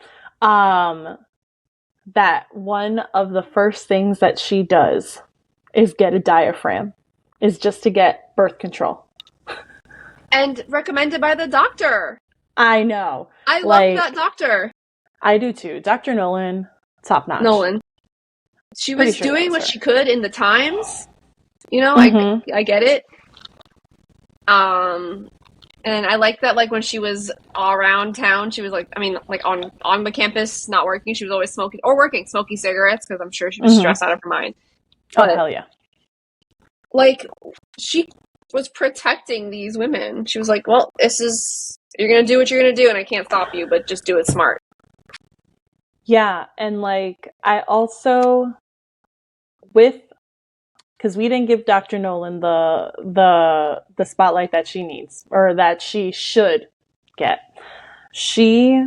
That one of the first things that she does is get a diaphragm, is just to get birth control. And recommended by the doctor. I know. I love that doctor. I do too. Dr. Nolan, top notch. Nolan. She was doing what she could in the times. You know, I get it. And I like that, like, when she was all around town, she was, like, I mean, like, on the campus, not working, she was always smoking cigarettes, because I'm sure she was stressed out of her mind. But, oh, hell yeah. Like, she was protecting these women. She was like, well, you're gonna do what you're gonna do, and I can't stop you, but just do it smart. Yeah, and, like, I also, because we didn't give Dr. Nolan the spotlight that she needs, or that she should get. She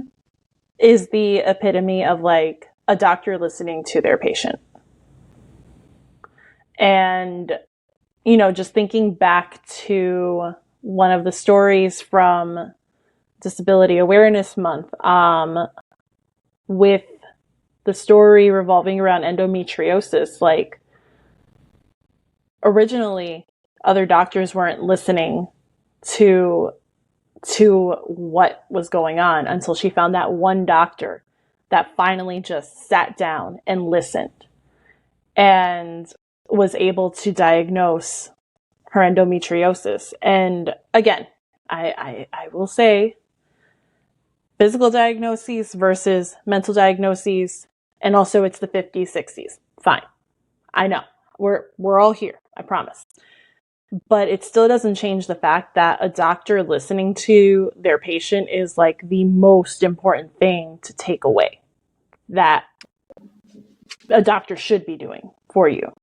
is the epitome of, like, a doctor listening to their patient. And, you know, just thinking back to one of the stories from Disability Awareness Month, with the story revolving around endometriosis, like, originally other doctors weren't listening to what was going on until she found that one doctor that finally just sat down and listened and was able to diagnose her endometriosis. And again, I will say, physical diagnoses versus mental diagnoses, and also it's the 50s, 60s. Fine. I know. We're all here. I promise. But it still doesn't change the fact that a doctor listening to their patient is, like, the most important thing to take away that a doctor should be doing for you,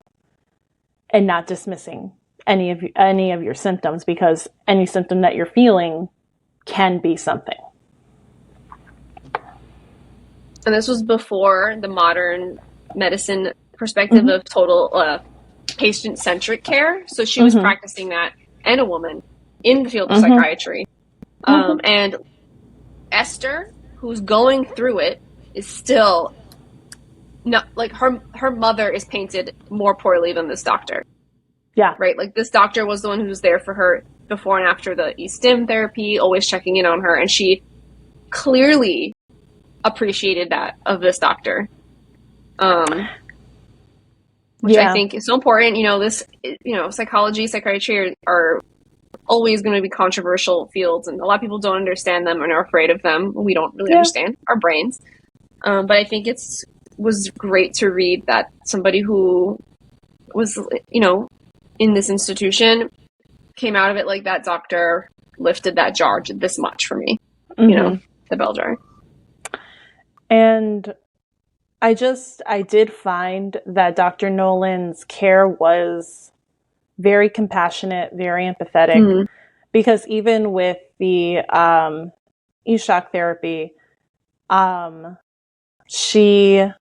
and not dismissing any of your symptoms, because any symptom that you're feeling can be something. And this was before the modern medicine perspective of total patient-centric care. So she was practicing that, and a woman, in the field of psychiatry. And Esther, who's going through it, is still not, like, her mother is painted more poorly than this doctor. Yeah. Right? Like, this doctor was the one who was there for her before and after the e-stim therapy, always checking in on her, and she clearly appreciated that of this doctor. Which I think is so important. You know, psychology, psychiatry are always going to be controversial fields, and a lot of people don't understand them and are afraid of them. We don't really understand our brains. But I think was great to read that somebody who was, you know, in this institution came out of it like that doctor lifted that jar this much for me, you know, the bell jar. And I did find that Dr. Nolan's care was very compassionate, very empathetic, because even with the e-shock therapy, she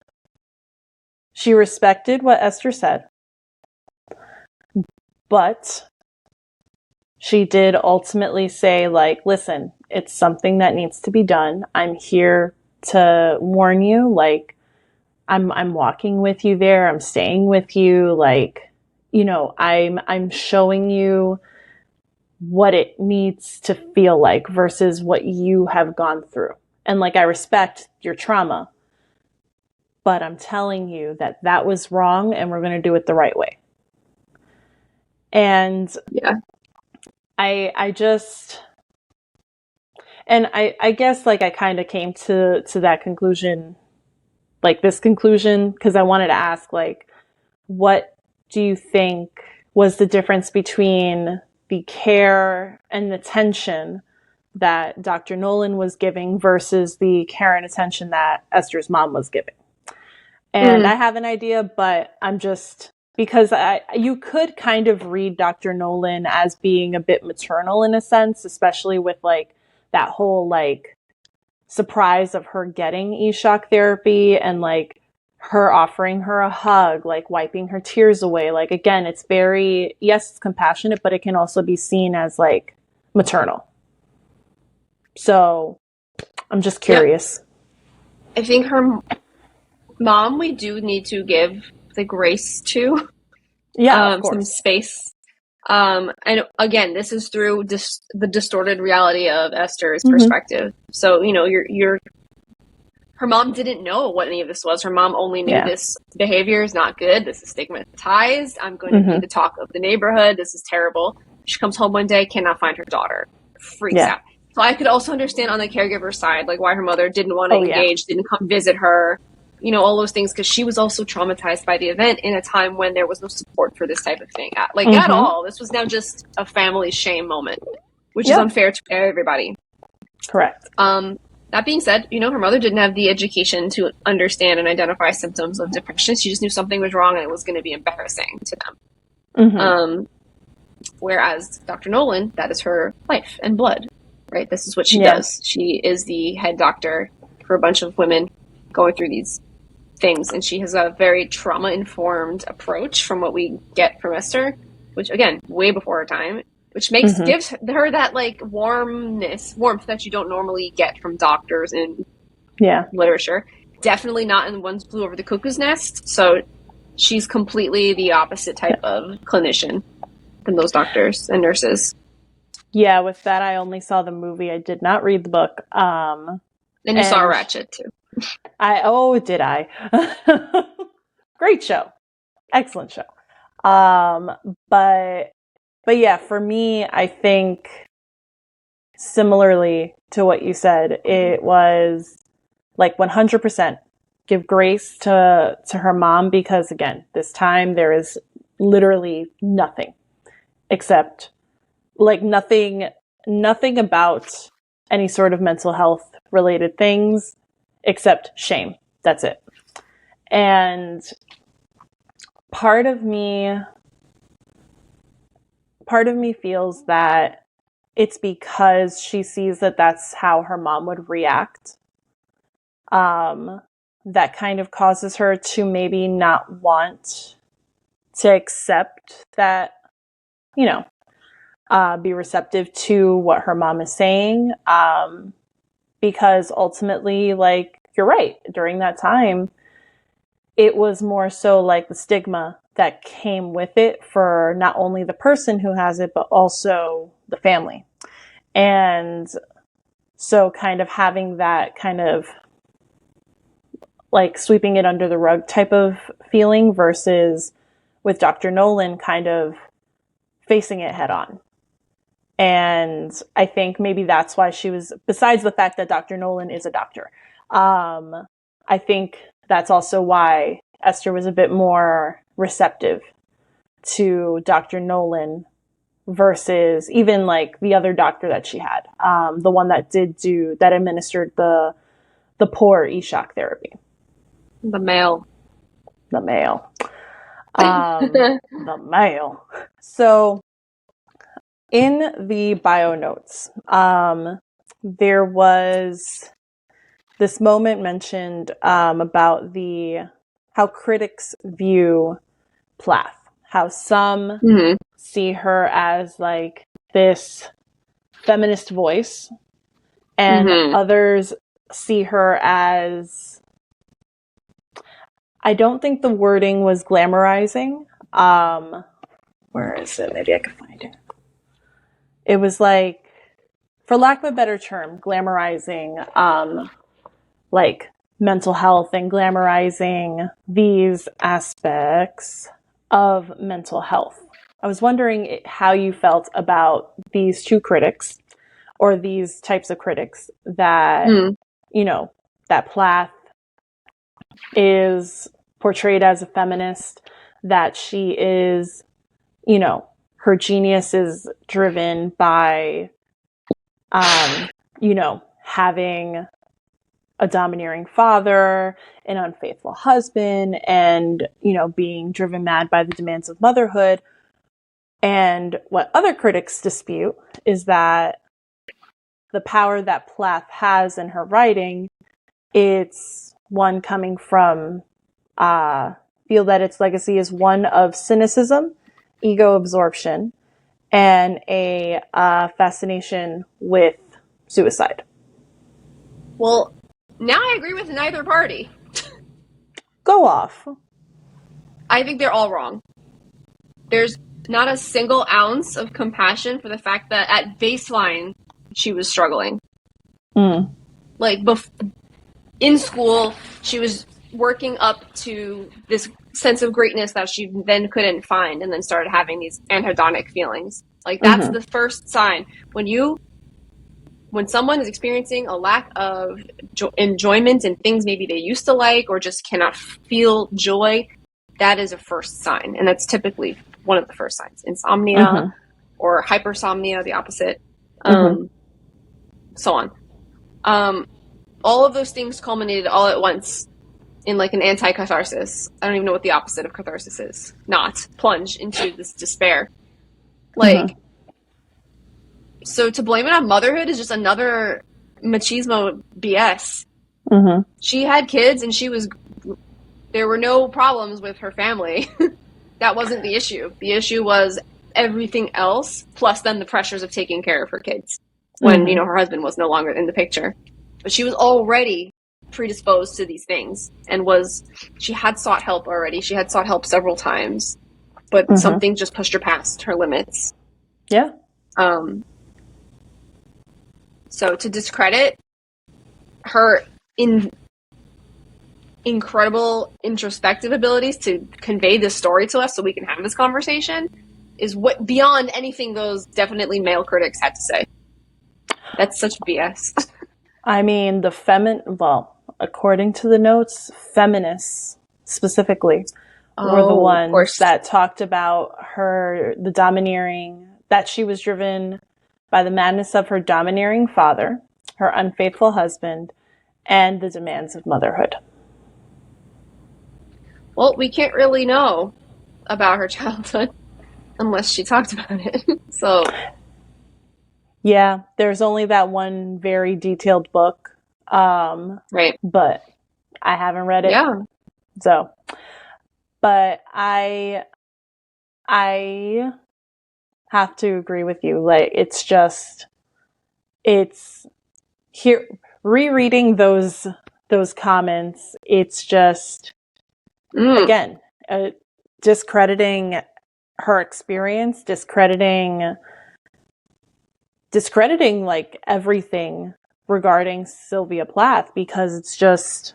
respected what Esther said, but she did ultimately say, like, listen, it's something that needs to be done. I'm here to warn you, like, I'm walking with you there. I'm staying with you. Like, you know, I'm showing you what it needs to feel like versus what you have gone through. And, like, I respect your trauma, but I'm telling you that was wrong, and we're going to do it the right way. And I guess, like, I kind of came to that conclusion, like this conclusion, because I wanted to ask, like, what do you think was the difference between the care and attention that Dr. Nolan was giving versus the care and attention that Esther's mom was giving? And I have an idea, but I'm just, because you could kind of read Dr. Nolan as being a bit maternal in a sense, especially with, like, that whole, like, surprise of her getting e-shock therapy and, like, her offering her a hug, like, wiping her tears away. Like, again, it's very, yes, it's compassionate, but it can also be seen as, like, maternal. So I'm just curious. I think her mom, we do need to give the grace to. Yeah, of course. Some space. And again, this is through the distorted reality of Esther's Mhm. perspective. So, her mom didn't know what any of this was. Her mom only knew Yeah. this behavior is not good. This is stigmatized. I'm going to be Mhm. the talk of the neighborhood. This is terrible. She comes home one day, cannot find her daughter, freaks Yeah. out. So I could also understand on the caregiver side, like why her mother didn't want to Oh, yeah. engage, didn't come visit her, all those things, because she was also traumatized by the event in a time when there was no support for this type of thing, at Mhm. all. This was now just a family shame moment, which is Yep. unfair to everybody. Correct. That being said, her mother didn't have the education to understand and identify symptoms of depression. She just knew something was wrong and it was going to be embarrassing to them. Mhm. Whereas Dr. Nolan, that is her life and blood, right? This is what she Yeah. does. She is the head doctor for a bunch of women going through these things, and she has a very trauma-informed approach from what we get from Esther, which, again, way before her time, which Mhm. gives her that, like, warmth that you don't normally get from doctors in Yeah. literature. Definitely not in One Flew Over the Cuckoo's Nest, so she's completely the opposite type of clinician than those doctors and nurses. Yeah, with that, I only saw the movie. I did not read the book. And you saw Ratchet, too. Did I? Great show. Excellent show. But yeah, for me, I think similarly to what you said, it was like 100% give grace to her mom, because again, this time there is literally nothing except like nothing about any sort of mental health related things except shame. That's it. And part of me feels that it's because she sees that that's how her mom would react. That kind of causes her to maybe not want to accept that, be receptive to what her mom is saying. Because ultimately, like, you're right, during that time, it was more so like the stigma that came with it for not only the person who has it, but also the family. And so kind of having that kind of like sweeping it under the rug type of feeling versus with Dr. Nolan kind of facing it head on. And I think maybe that's why she was, besides the fact that Dr. Nolan is a doctor, I think that's also why Esther was a bit more receptive to Dr. Nolan versus even like the other doctor that she had, the one that administered the poor e-shock therapy. The male. The male. The male. So in the bio notes, there was this moment mentioned about how critics view Plath, how some see her as like this feminist voice, and others see her as, I don't think the wording was glamorizing. Where is it? Maybe I can find it. It was like, for lack of a better term, glamorizing like mental health and glamorizing these aspects of mental health. I was wondering how you felt about these two critics, or these types of critics that, that Plath is portrayed as a feminist, that she is, her genius is driven by, having a domineering father, an unfaithful husband, and, being driven mad by the demands of motherhood. And what other critics dispute is that the power that Plath has in her writing, it's one coming from, feel that its legacy is one of cynicism, ego absorption, and a fascination with suicide. Well, now I agree with neither party. Go off. I think they're all wrong. There's not a single ounce of compassion for the fact that at baseline she was struggling. Like in school, she was working up to this sense of greatness that she then couldn't find, and then started having these anhedonic feelings. Like that's the first sign when someone is experiencing a lack of enjoyment in things maybe they used to like, or just cannot feel joy. That is a first sign, and that's typically one of the first signs. Insomnia or hypersomnia, the opposite, so on. All of those things culminated all at once in like an anti-catharsis. I don't even know what the opposite of catharsis is. Not plunge into this despair. Like, so to blame it on motherhood is just another machismo BS. She had kids and there were no problems with her family. That wasn't the issue. The issue was everything else, plus then the pressures of taking care of her kids when, her husband was no longer in the picture. But she was already predisposed to these things and she had sought help already. She had sought help several times, but something just pushed her past her limits. Yeah. So to discredit her incredible introspective abilities to convey this story to us so we can have this conversation is what beyond anything those definitely male critics had to say. That's such BS. I mean, according to the notes, feminists specifically were the ones that talked about the domineering, that she was driven by the madness of her domineering father, her unfaithful husband, and the demands of motherhood. Well, we can't really know about her childhood unless she talked about it. So, yeah, there's only that one very detailed book. Right. But I haven't read it. Yeah. So, but I have to agree with you. Like, it's here rereading those comments. It's just, again, discrediting her experience, discrediting like everything regarding Sylvia Plath, because it's just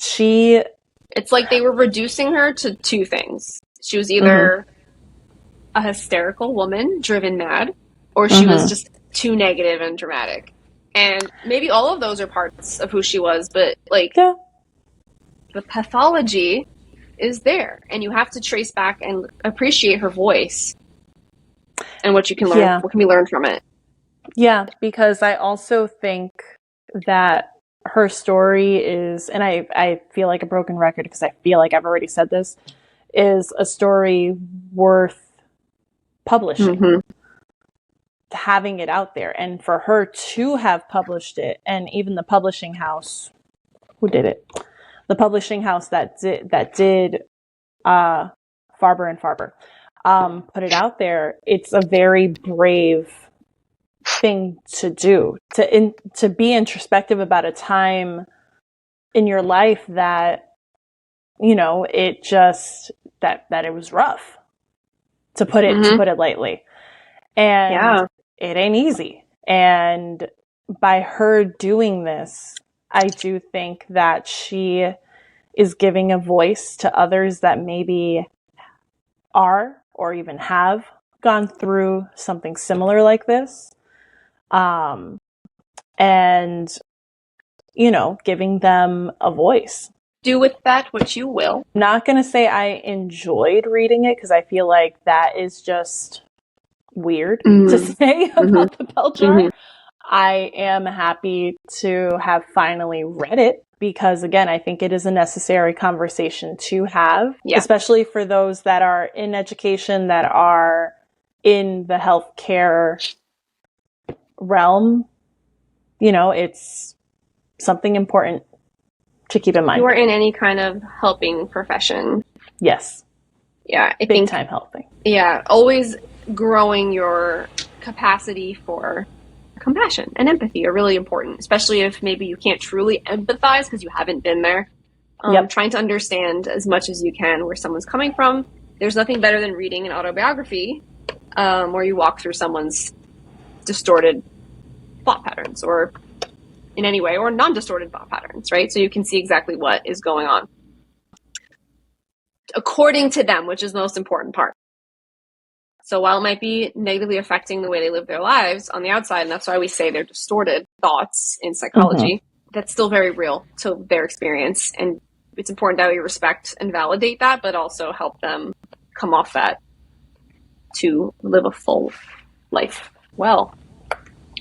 it's like they were reducing her to two things. She was either a hysterical woman driven mad, or she was just too negative and dramatic. And maybe all of those are parts of who she was, but like the pathology is there, and you have to trace back and appreciate her voice and what you can learn. What can be learned from it? Yeah, because I also think that her story is, and I feel like a broken record because I feel like I've already said this, is a story worth publishing, having it out there, and for her to have published it, and even the publishing house, who did it? The publishing house that did Farber and Farber, put it out there. It's a very brave thing to do, to be introspective about a time in your life that, it just that it was rough, to put it lightly, and it ain't easy. And by her doing this, I do think that she is giving a voice to others that maybe are or even have gone through something similar like this. And, giving them a voice. Do with that what you will. Not going to say I enjoyed reading it, because I feel like that is just weird to say about the bell jar. I am happy to have finally read it, because, again, I think it is a necessary conversation to have, especially for those that are in education, that are in the healthcare realm. It's something important to keep in mind. You are in any kind of helping profession. Yes. Yeah, I think big time helping. Yeah, always growing your capacity for compassion and empathy are really important, especially if maybe you can't truly empathize because you haven't been there. Trying to understand as much as you can where someone's coming from there's nothing better than reading an autobiography where you walk through someone's distorted thought patterns, or in any way, or non-distorted thought patterns, right? So you can see exactly what is going on according to them, which is the most important part. So while it might be negatively affecting the way they live their lives on the outside, and that's why we say they're distorted thoughts in psychology, that's still very real to their experience. And it's important that we respect and validate that, but also help them come off that to live a full life well.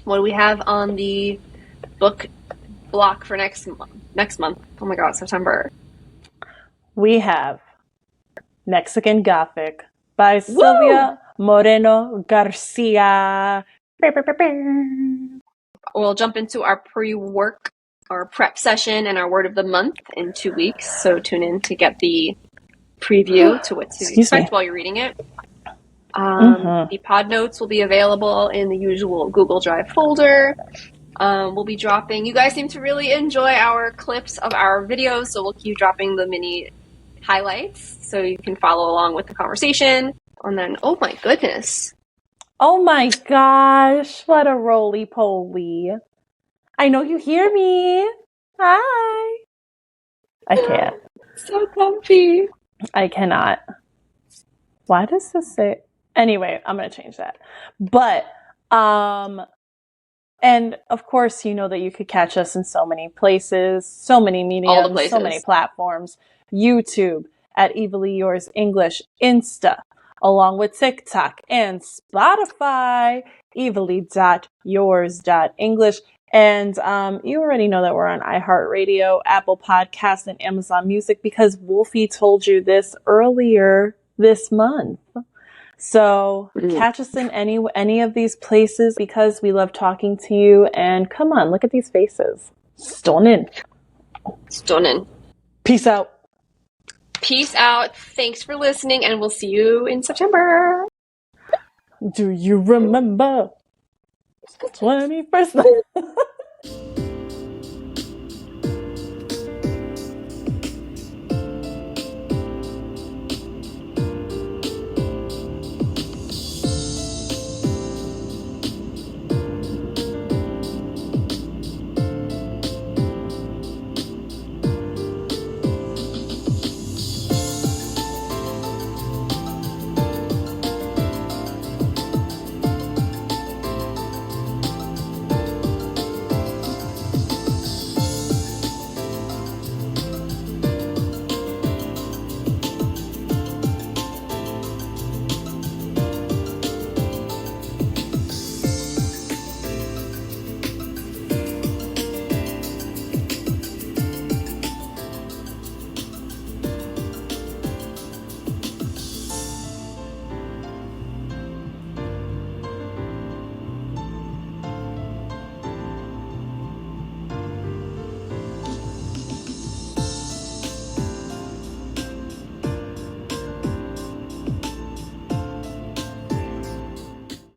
What do we have on the book block for next month? Oh my God, September. We have Mexican Gothic by Sylvia Moreno Garcia. We'll jump into our pre-work, our prep session, and our word of the month in 2 weeks. So tune in to get the preview to what to expect while you're reading it. The pod notes will be available in the usual Google Drive folder. We'll be dropping. You guys seem to really enjoy our clips of our videos, so we'll keep dropping the mini highlights so you can follow along with the conversation. And then, oh my goodness. Oh my gosh, what a roly-poly. I know you hear me. Hi. I can't. So comfy. I cannot. Why does this say? Anyway, I'm going to change that. But, and of course, you know that you could catch us in so many places, so many mediums, so many platforms. YouTube at Evilly Yours English, Insta, along with TikTok and Spotify, evilly.yours.english. And you already know that we're on iHeartRadio, Apple Podcasts, and Amazon Music because Wulfi told you this earlier this month. So catch us in any of these places because we love talking to you. And come on, look at these faces. Stunning. Peace out. Peace out. Thanks for listening, and we'll see you in September. Do you remember 21st?